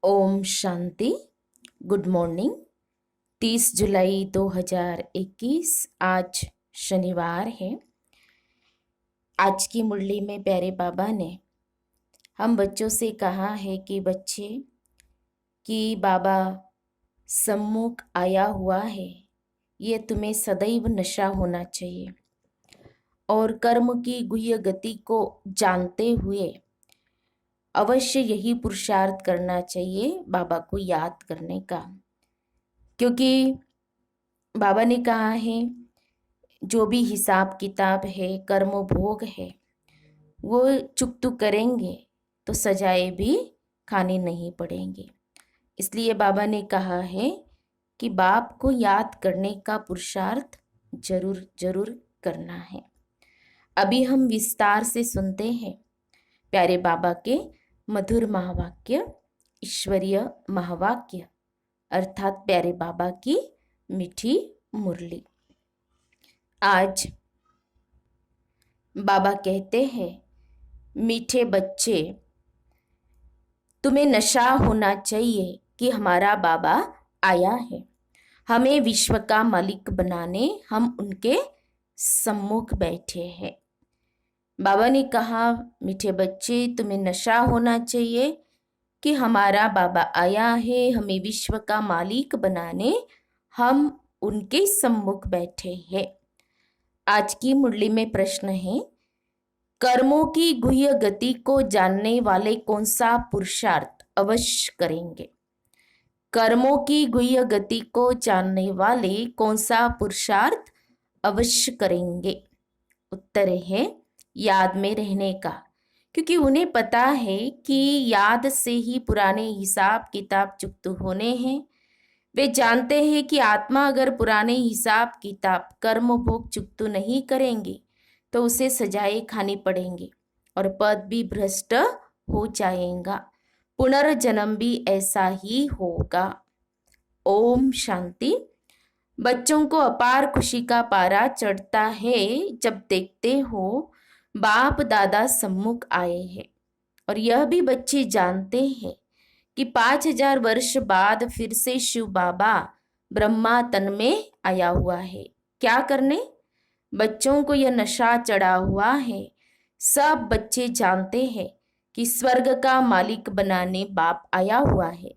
Om Shanti. Good morning. 30 जुलाई 2021 आज शनिवार है। आज की मुरली में प्यारे बाबा ने हम बच्चों से कहा है कि बच्चे कि बाबा सम्मुख आया हुआ है, ये तुम्हें सदैव नशा होना चाहिए और कर्म की गुह्य गति को जानते हुए अवश्य यही पुरुषार्थ करना चाहिए बाबा को याद करने का। क्योंकि बाबा ने कहा है जो भी हिसाब किताब है, कर्म भोग है, वो चुक तो करेंगे तो सजाएं भी खानी नहीं पड़ेंगे। इसलिए बाबा ने कहा है कि बाप को याद करने का पुरुषार्थ जरूर जरूर करना है। अभी हम विस्तार से सुनते हैं प्यारे बाबा के मधुर महावाक्य, ईश्वरीय महावाक्य, अर्थात प्यारे बाबा की मीठी मुरली। आज बाबा कहते हैं, मीठे बच्चे, तुम्हें नशा होना चाहिए कि हमारा बाबा आया है, हमें विश्व का मालिक बनाने हम उनके सम्मुख बैठे हैं। बाबा ने कहा, मीठे बच्चे, तुम्हें नशा होना चाहिए कि हमारा बाबा आया है, हमें विश्व का मालिक बनाने हम उनके सम्मुख बैठे हैं। आज की मुरली में प्रश्न है, कर्मों की गुह्य गति को जानने वाले कौन सा पुरुषार्थ अवश्य करेंगे? कर्मों की गुह्य गति को जानने वाले कौन सा पुरुषार्थ अवश्य करेंगे? उत्तर है याद में रहने का, क्योंकि उन्हें पता है कि याद से ही पुराने हिसाब किताब चुकत होने हैं। वे जानते हैं कि आत्मा अगर पुराने हिसाब किताब कर्म भोग चुकत नहीं करेंगे तो उसे सजाएं खानी पड़ेंगी और पद भी भ्रष्ट हो जाएगा, पुनर्जन्म भी ऐसा ही होगा। ओम शांति। बच्चों को अपार खुशी का पारा चढ़ता है जब देखते हो बाप दादा सम्मुख आए हैं, और यह भी बच्चे जानते हैं कि 5000 वर्ष बाद फिर से शिव बाबा ब्रह्मा तन में आया हुआ है। क्या करने? बच्चों को यह नशा चढ़ा हुआ है। सब बच्चे जानते हैं कि स्वर्ग का मालिक बनाने बाप आया हुआ है,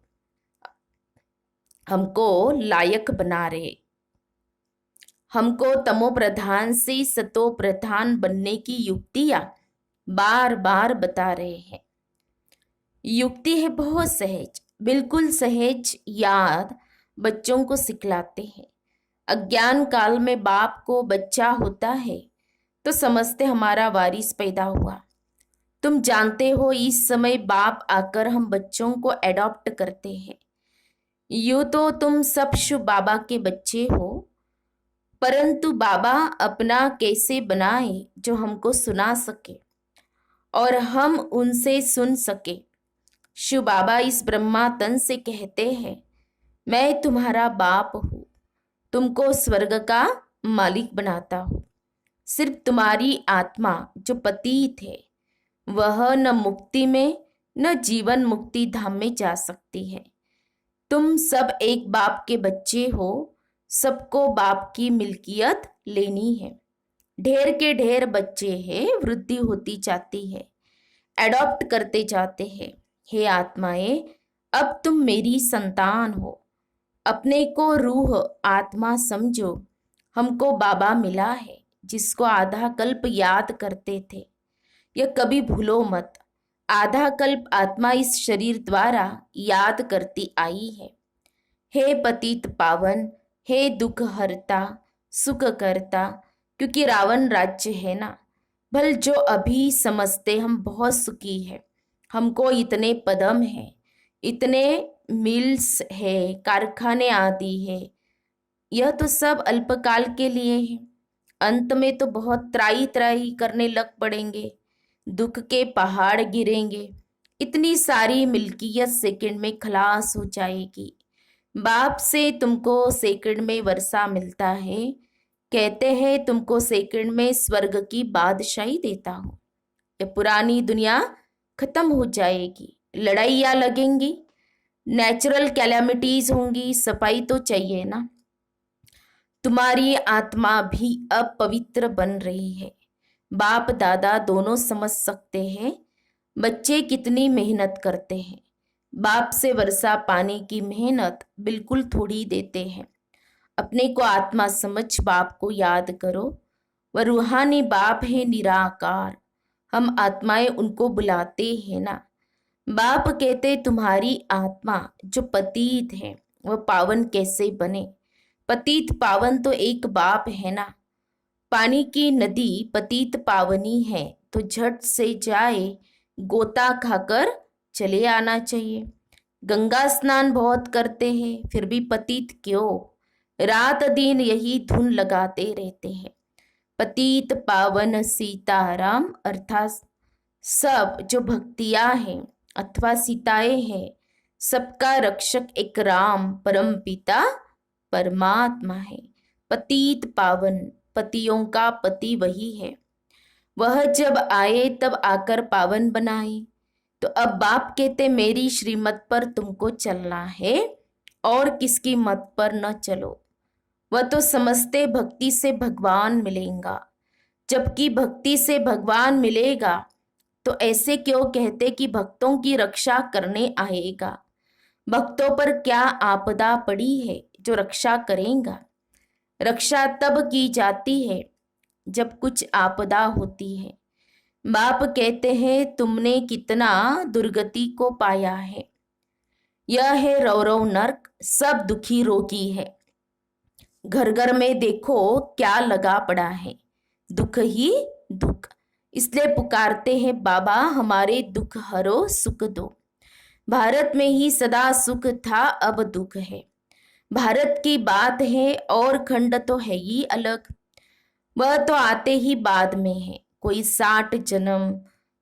हमको लायक बना रहे, हमको तमो प्रधान से सतो प्रधान बनने की युक्तियां बार बार बता रहे हैं। युक्ति है बहुत सहज, बिल्कुल सहज याद बच्चों को सिखलाते हैं। अज्ञान काल में बाप को बच्चा होता है तो समझते हमारा वारिस पैदा हुआ। तुम जानते हो इस समय बाप आकर हम बच्चों को एडॉप्ट करते हैं। यूं तो तुम सब शुभ बाबा के बच्चे हो, परंतु बाबा अपना कैसे बनाए जो हमको सुना सके और हम उनसे सुन सके। शिव बाबा इस ब्रह्मा तन से कहते हैं, मैं तुम्हारा बाप हूँ, तुमको स्वर्ग का मालिक बनाता हूँ। सिर्फ तुम्हारी आत्मा जो पतित है वह न मुक्ति में न जीवन मुक्ति धाम में जा सकती है। तुम सब एक बाप के बच्चे हो, सबको बाप की मिल्कियत लेनी है। ढेर के ढेर बच्चे हैं, वृद्धि होती जाती है, एडॉप्ट करते जाते हैं। हे आत्माएं, अब तुम मेरी संतान हो, अपने को रूह आत्मा समझो। हमको बाबा मिला है जिसको आधा कल्प याद करते थे, यह कभी भूलो मत। आधा कल्प आत्मा इस शरीर द्वारा याद करती आई है। हे पतित पावन, हे दुख हरता, सुख करता, क्योंकि रावण राज्य है ना। भल जो अभी समझते हम बहुत सुखी है, हमको इतने पदम है, इतने मिल्स है, कारखाने आदि है, यह तो सब अल्पकाल के लिए है। अंत में तो बहुत त्राही त्राही करने लग पड़ेंगे, दुख के पहाड़ गिरेंगे, इतनी सारी मिल्कियत सेकंड में खलास हो जाएगी। बाप से तुमको सेकंड में वर्षा मिलता है, कहते हैं तुमको सेकंड में स्वर्ग की बादशाही देता हूँ। ये पुरानी दुनिया खत्म हो जाएगी, लड़ाइयाँ लगेंगी, नेचुरल कैलामिटीज होंगी, सफाई तो चाहिए ना। तुम्हारी आत्मा भी अब पवित्र बन रही है। बाप दादा दोनों समझ सकते हैं बच्चे कितनी मेहनत करते हैं। बाप से वर्षा पाने की मेहनत बिल्कुल थोड़ी देते हैं। अपने को आत्मा समझ बाप को याद करो। वह रूहानी बाप है निराकार। हम आत्माएं उनको बुलाते हैं ना। बाप कहते तुम्हारी आत्मा जो पतित है वह पावन कैसे बने। पतित पावन तो एक बाप है ना। पानी की नदी पतित पावनी है तो झट से जाए गोता खाकर चले आना चाहिए। गंगा स्नान बहुत करते हैं फिर भी पतित क्यों। रात दिन यही धुन लगाते रहते हैं। पतित पावन सीताराम अर्थात सब जो भक्तियां हैं अथवा सीताएं हैं सबका रक्षक एक राम परम पिता परमात्मा है। पतित पावन पतियों का पति वही है। वह जब आए तब आकर पावन बनाए। तो अब बाप कहते मेरी श्रीमत पर तुमको चलना है और किसकी मत पर न चलो। वह तो समझते भक्ति से भगवान मिलेगा। जबकि भक्ति से भगवान मिलेगा तो ऐसे क्यों कहते कि भक्तों की रक्षा करने आएगा। भक्तों पर क्या आपदा पड़ी है जो रक्षा करेगा। रक्षा तब की जाती है जब कुछ आपदा होती है। बाप कहते हैं तुमने कितना दुर्गति को पाया है। यह है रौरव नर्क। सब दुखी रोगी है। घर घर में देखो क्या लगा पड़ा है। दुख ही दुख। इसलिए पुकारते हैं बाबा हमारे दुख हरो सुख दो। भारत में ही सदा सुख था अब दुख है। भारत की बात है और खंड तो है ही अलग। वह तो आते ही बाद में है। कोई 60 जन्म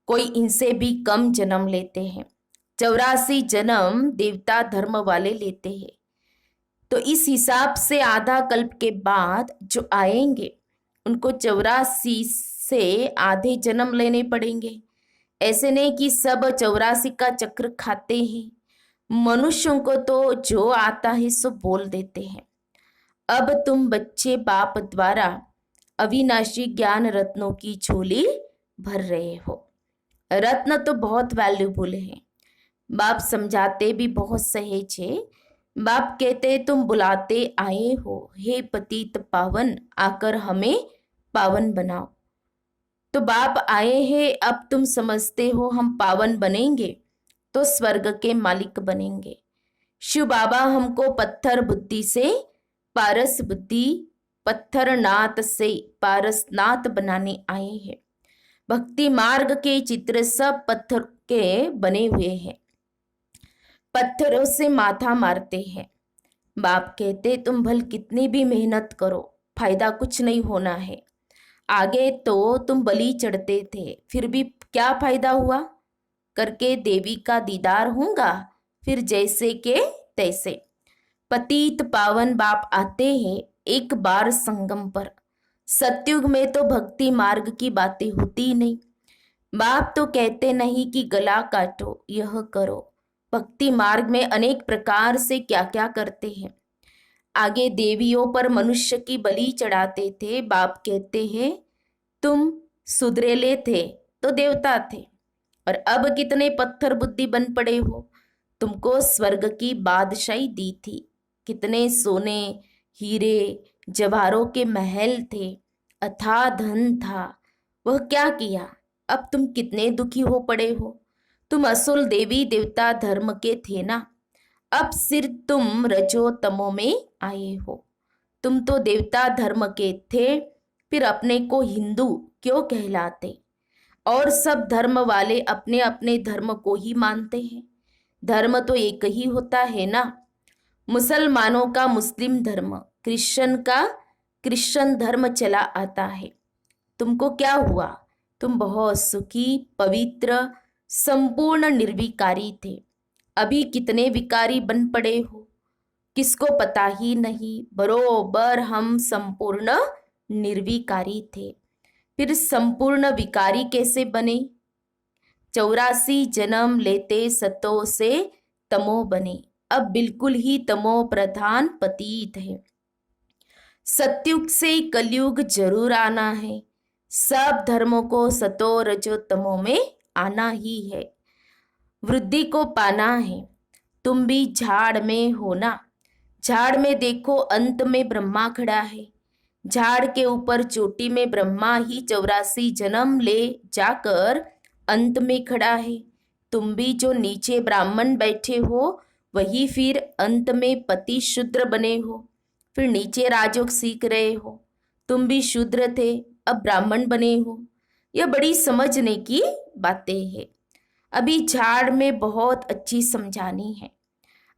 कोई इनसे भी कम जन्म लेते हैं। 84 जन्म देवता धर्म वाले लेते हैं। तो इस हिसाब से आधा कल्प के बाद जो आएंगे उनको 84 से आधे जन्म लेने पड़ेंगे। ऐसे नहीं कि सब 84 का चक्र खाते हैं। मनुष्यों को तो जो आता है सो बोल देते हैं। अब तुम बच्चे बाप द्वारा अविनाशी ज्ञान रत्नों की झोली भर रहे हो। रत्न तो बहुत वैल्यूबल है। बाप समझाते भी बहुत सहज है। बाप कहते तुम बुलाते आए हो हे पतित पावन आकर हमें पावन बनाओ। तो बाप आए हैं अब तुम समझते हो हम पावन बनेंगे तो स्वर्ग के मालिक बनेंगे। शिव बाबा हमको पत्थर बुद्धि से पारस बुद्धि पत्थर नाथ से पारसनाथ बनाने आए हैं। भक्ति मार्ग के चित्र सब पत्थर के बने हुए हैं। पत्थरों से माथा मारते हैं। बाप कहते तुम भल कितनी भी मेहनत करो फायदा कुछ नहीं होना है। आगे तो तुम बलि चढ़ते थे फिर भी क्या फायदा हुआ। करके देवी का दीदार होगा फिर जैसे के तैसे। पतित पावन बाप आते हैं एक बार संगम पर। सतयुग में तो भक्ति मार्ग की बातें होती नहीं। बाप तो कहते नहीं कि गला काटो यह करो। भक्ति मार्ग में अनेक प्रकार से क्या क्या करते हैं। आगे देवियों पर मनुष्य की बलि चढ़ाते थे। बाप कहते हैं तुम सुधरेले थे तो देवता थे और अब कितने पत्थर बुद्धि बन पड़े हो। तुमको स्वर्ग की बादशाही दी थी। कितने सोने हीरे जवाहरों के महल थे। अथाह धन था। वह क्या किया। अब तुम कितने दुखी हो पड़े हो। तुम असुल देवी देवता धर्म के थे ना। अब सिर तुम रजो तमो में आए हो। तुम तो देवता धर्म के थे फिर अपने को हिंदू क्यों कहलाते। और सब धर्म वाले अपने अपने धर्म को ही मानते हैं। धर्म तो एक ही होता है ना। मुसलमानों का मुस्लिम धर्म क्रिश्चियन का क्रिश्चियन धर्म चला आता है। तुमको क्या हुआ। तुम बहुत सुखी पवित्र संपूर्ण निर्विकारी थे। अभी कितने विकारी बन पड़े हो किसको पता ही नहीं। बरोबर हम संपूर्ण निर्विकारी थे फिर संपूर्ण विकारी कैसे बने। 84 जन्म लेते सतो से तमो बने। अब बिल्कुल ही तमो प्रधान पतित है। सत्युग से कलयुग जरूर आना है। सब धर्मों को सतो रजो तमो में आना ही है। वृद्धि को पाना है। तुम भी झाड़ में हो ना। झाड़ में देखो अंत में ब्रह्मा खड़ा है। झाड़ के ऊपर चोटी में ब्रह्मा ही 84 जन्म ले जाकर अंत में खड़ा है। तुम भी जो नीचे ब्राह्मण बैठे हो वही फिर अंत में पति शूद्र बने हो। फिर नीचे राजयोग सीख रहे हो। तुम भी शूद्र थे, अब ब्राह्मण बने हो। यह बड़ी समझने की बातें हैं। अभी झाड़ में बहुत अच्छी समझानी है।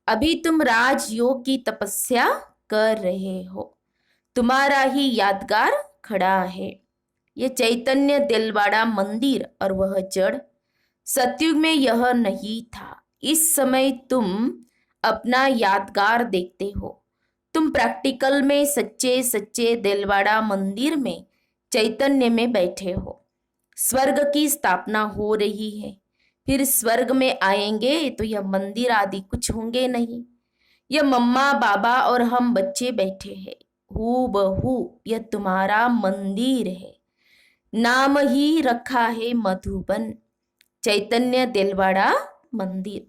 अभी तुम राजयोग की तपस्या कर रहे हो। तुम्हारा ही यादगार खड़ा है। ये चैतन्य दिलवाड़ा मंदिर और वह जड़। सतयुग में यह नहीं था। इस समय तुम अपना यादगार देखते हो। तुम प्रैक्टिकल में सच्चे सच्चे दिलवाड़ा मंदिर में चैतन्य में बैठे हो। स्वर्ग की स्थापना हो रही है। फिर स्वर्ग में आएंगे तो यह मंदिर आदि कुछ होंगे नहीं। यह मम्मा बाबा और हम बच्चे बैठे हैं। हू बहू यह तुम्हारा मंदिर है। नाम ही रखा है मधुबन, चैतन्य दिलवाड़ा मंदिर।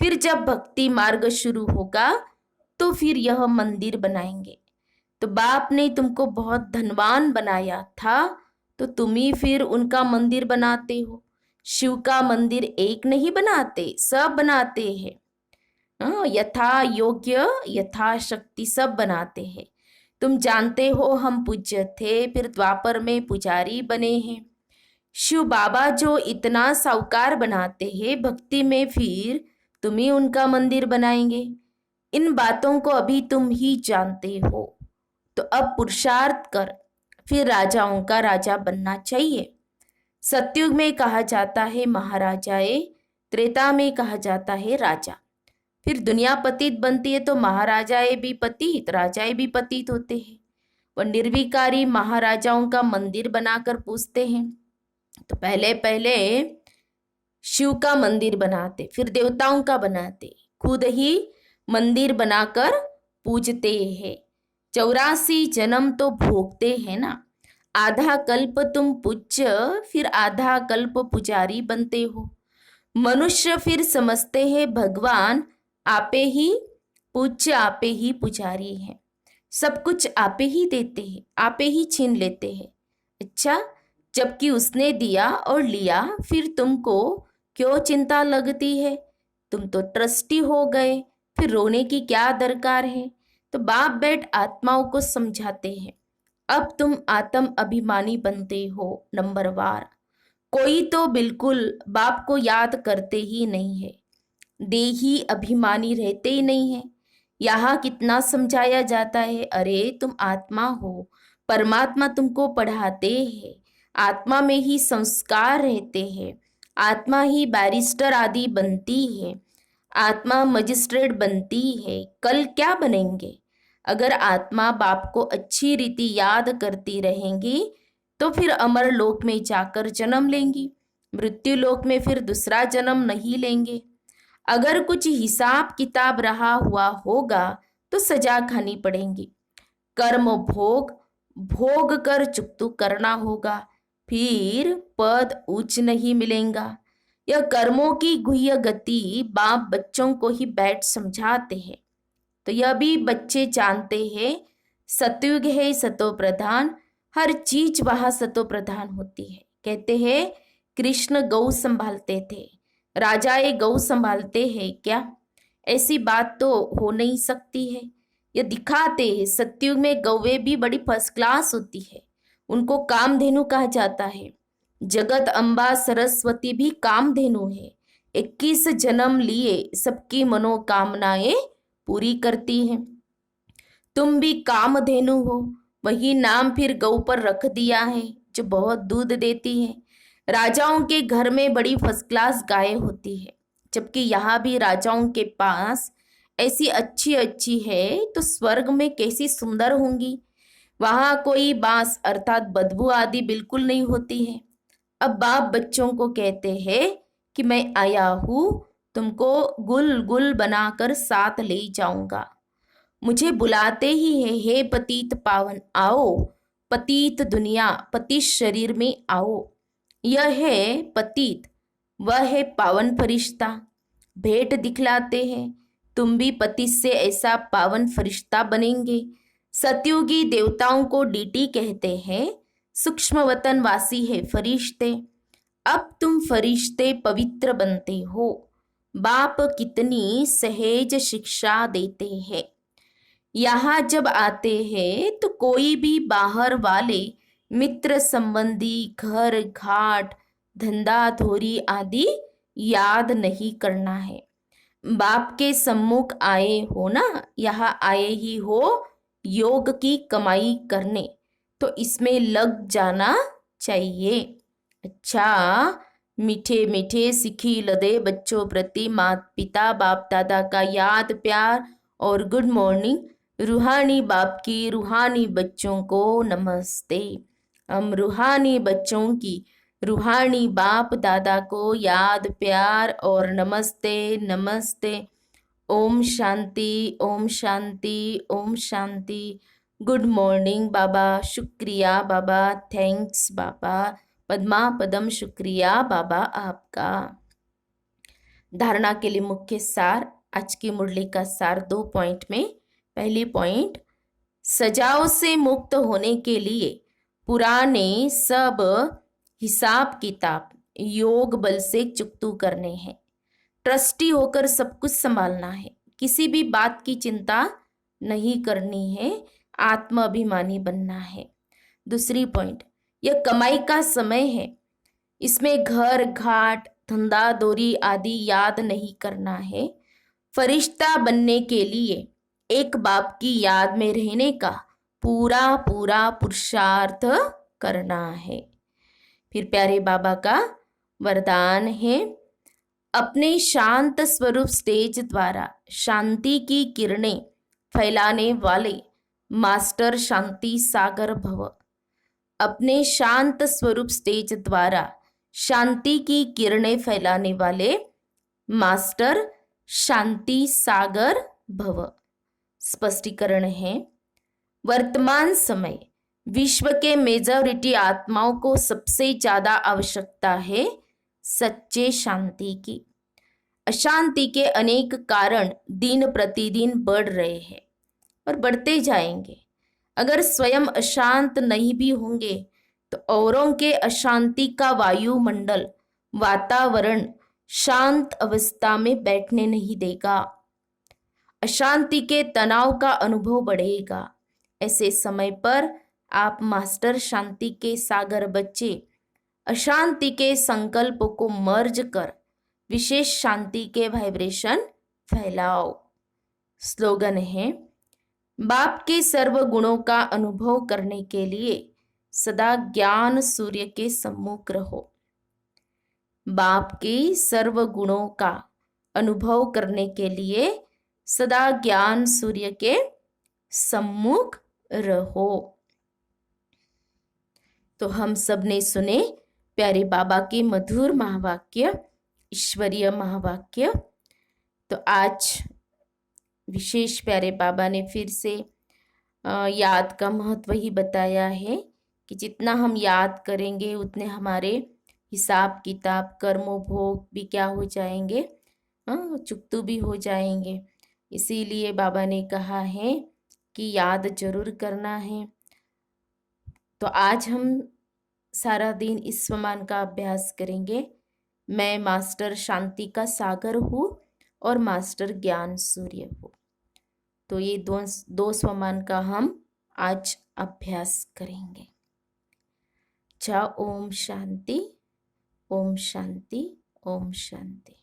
फिर जब भक्ति मार्ग शुरू होगा तो फिर यह मंदिर बनाएंगे। तो बाप ने तुमको बहुत धनवान बनाया था तो तुम ही फिर उनका मंदिर बनाते हो। शिव का मंदिर एक नहीं बनाते, सब बनाते हैं। यथा योग्य यथा शक्ति सब बनाते हैं। तुम जानते हो हम पूज्य थे, फिर द्वापर में पुजारी बने हैं। शिव बाबा जो इतना साहूकार बनाते हैं, भक्ति में फिर तुम ही उनका मंदिर बनाएंगे। इन बातों को अभी तुम ही जानते हो। तो अब पुरुषार्थ कर, फिर राजाओं का राजा बनना चाहिए। सतयुग में कहा जाता है महाराजाए, त्रेता में कहा जाता है राजा। फिर दुनिया पतित बनती है तो महाराजाए भी पतित, राजाए भी पतित होते हैं। वह निर्विकारी महाराजाओं का मंदिर बनाकर पूजते हैं। तो पहले पहले शिव का मंदिर बनाते, फिर देवताओं का बनाते, खुद ही मंदिर बनाकर पूजते हैं। 84 जन्म तो भोगते हैं ना। आधा कल्प तुम पूज्य, फिर आधा कल्प पुजारी बनते हो। मनुष्य फिर समझते हैं भगवान आपे ही पूज्य, आपे ही पुजारी है। सब कुछ आपे ही देते हैं, आपे ही छीन लेते हैं। अच्छा, जबकि उसने दिया और लिया, फिर तुमको क्यों चिंता लगती है? तुम तो ट्रस्टी हो गए, फिर रोने की क्या दरकार है? तो बाप बैठ आत्माओं को समझाते हैं। अब तुम आत्म अभिमानी बनते हो नंबरवार। कोई तो बिल्कुल बाप को याद करते ही नहीं है। देही अभिमानी रहते ही नहीं है। यहाँ कितना समझाया जाता है, अरे तुम आत्मा हो, परमात्मा तुमको पढ़ाते हैं। आत्मा में ही संस्कार रहते हैं। आत्मा ही बैरिस्टर आदि बनती है। आत्मा मजिस्ट्रेट बनती है। कल क्या बनेंगे? अगर आत्मा बाप को अच्छी रीति याद करती रहेंगी तो फिर अमर लोक में जाकर जन्म लेंगी। मृत्यु लोक में फिर दूसरा जन्म नहीं लेंगे। अगर कुछ हिसाब किताब रहा हुआ होगा तो सजा खानी पड़ेगी। कर्म भोग भोग कर चुकतू करना होगा, फिर पद उच्च नहीं मिलेगा। यह कर्मों की गुह्य गति बाप बच्चों को ही बैठ समझाते हैं। तो यह भी बच्चे जानते हैं सतयुग है सतो प्रधान, हर चीज वहां सतो प्रधान होती है। कहते हैं कृष्ण गौ संभालते थे, राजाए गौ संभालते हैं क्या? ऐसी बात तो हो नहीं सकती है। ये दिखाते हैं सतयुग में गौवे भी बड़ी फर्स्ट क्लास होती है, उनको कामधेनु कहा जाता है। जगत अम्बा सरस्वती भी कामधेनु है। 21 जन्म लिए सबकी मनोकामनाएं पूरी करती हैं। तुम भी कामधेनु हो, वही नाम फिर गौ पर रख दिया है जो बहुत दूध देती है। राजाओं के घर में बड़ी फर्स्ट क्लास गाय होती है, जबकि यहाँ भी राजाओं के पास ऐसी अच्छी अच्छी है तो स्वर्ग में कैसी सुंदर होंगी। वहां कोई बांस अर्थात बदबू आदि बिल्कुल नहीं होती है। अब बाप बच्चों को कहते हैं कि मैं आया हूँ तुमको गुल गुल बनाकर साथ ले जाऊंगा। मुझे बुलाते ही है, हे पतित पावन आओ, पतित दुनिया पतित शरीर में आओ। यह है पतित, वह है पावन फरिश्ता, भेंट दिखलाते हैं। तुम भी पति से ऐसा पावन फरिश्ता बनेंगे। सतयुगी देवताओं को डीटी कहते हैं, सूक्ष्म वतन वासी है फरिश्ते। अब तुम फरिश्ते पवित्र बनते हो। बाप कितनी सहज शिक्षा देते हैं। यहाँ जब आते हैं तो कोई भी बाहर वाले मित्र संबंधी, घर घाट, धंधा धोरी आदि याद नहीं करना है। बाप के सम्मुख आए हो ना, यहाँ आए ही हो योग की कमाई करने, तो इसमें लग जाना चाहिए। अच्छा, मीठे मीठे सिखी लदे बच्चों प्रति माता पिता बाप दादा का याद प्यार और गुड मॉर्निंग। रूहानी बाप की रूहानी बच्चों को नमस्ते। हम रूहानी बच्चों की रूहानी बाप दादा को याद प्यार और नमस्ते नमस्ते। ओम शांति ओम शांति ओम शांति। गुड मॉर्निंग बाबा, शुक्रिया बाबा, थैंक्स बाबा, पद्मा पदम शुक्रिया बाबा आपका। धारणा के लिए मुख्य सार, आज की मुरली का सार 2 पॉइंट में। पहली पॉइंट, सजाओ से मुक्त होने के लिए पुराने सब हिसाब किताब योग बल से चुकतू करने हैं। ट्रस्टी होकर सब कुछ संभालना है, किसी भी बात की चिंता नहीं करनी है, आत्म अभिमानी बनना है। दूसरी पॉइंट, यह कमाई का समय है, इसमें घर घाट धंधा दोरी आदि याद नहीं करना है। फरिश्ता बनने के लिए एक बाप की याद में रहने का पूरा पूरा पुरुषार्थ करना है। फिर प्यारे बाबा का वरदान है, अपने शांत स्वरूप स्टेज द्वारा शांति की किरणें फैलाने वाले मास्टर शांति सागर भव। अपने शांत स्वरूप स्टेज द्वारा शांति की किरणें फैलाने वाले मास्टर शांति सागर भव। स्पष्टीकरण है, वर्तमान समय विश्व के मेजॉरिटी आत्माओं को सबसे ज्यादा आवश्यकता है सच्चे शांति की। अशांति के अनेक कारण दिन प्रतिदिन बढ़ रहे हैं और बढ़ते जाएंगे। अगर स्वयं अशांत नहीं भी होंगे तो औरों के अशांति का वायुमंडल वातावरण शांत अवस्था में बैठने नहीं देगा। अशांति के तनाव का अनुभव बढ़ेगा। ऐसे समय पर आप मास्टर शांति के सागर बच्चे अशांति के संकल्प को मर्ज कर विशेष शांति के वाइब्रेशन फैलाओ। स्लोगन है, बाप के सर्व गुणों का अनुभव करने के लिए सदा ज्ञान सूर्य के सम्मुख रहो। बाप के सर्व गुणों का अनुभव करने के लिए सदा ज्ञान सूर्य के सम्मुख रहो। तो हम सब ने सुने प्यारे बाबा के मधुर महावाक्य, ईश्वरीय महावाक्य। तो आज विशेष प्यारे बाबा ने फिर से याद का महत्व ही बताया है कि जितना हम याद करेंगे उतने हमारे हिसाब किताब कर्मों भोग भी क्या हो जाएंगे, चुकतू भी हो जाएंगे। इसीलिए बाबा ने कहा है कि याद जरूर करना है। तो आज हम सारा दिन इस स्वमान का अभ्यास करेंगे। मैं मास्टर शांति का सागर हूँ और मास्टर ज्ञान सूर्य हूँ। तो ये दो स्वमान का हम आज अभ्यास करेंगे। ओम शांति ओम शांति ओम शांति।